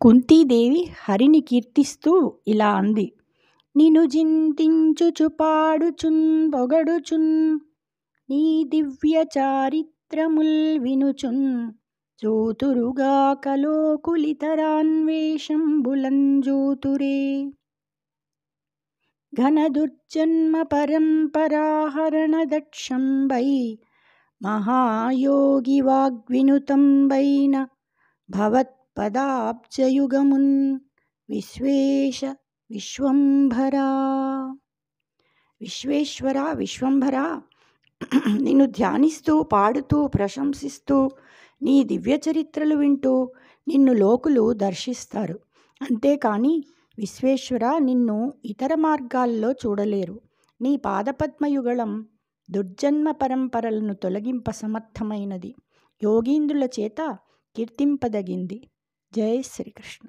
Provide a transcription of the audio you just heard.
కుంతీదేవి హరిని కీర్తిస్తూ ఇలా అంది. నిను జింతించుచు పాడుచున్ పొగడుచున్ నీ దివ్య చారిత్రముల్ వినుచున్ జోతురుగాక లోకులితరాన్వేషంబులంజోతురే. ఘన దుర్జన్మ పరంపరాహరణ దక్షంబై మహాయోగి వాగ్వినుతంబైన భవత్పదాబ్జయుగమున్ విశ్వేశ విశ్వంభరా. విశ్వేశ్వర, విశ్వంభర, నిన్ను ధ్యానిస్తూ పాడుతూ ప్రశంసిస్తూ నీ దివ్య చరిత్రలు వింటూ నిన్ను లోకులు దర్శిస్తారు. అంతేకాని విశ్వేశ్వర, నిన్ను ఇతర మార్గాల్లో చూడలేరు. నీ పాదపద్మయుగళం దుర్జన్మ పరంపరలను తొలగింప సమర్థమైనది, యోగీంద్రుల చేత కీర్తింపదగింది. జై శ్రీకృష్ణ.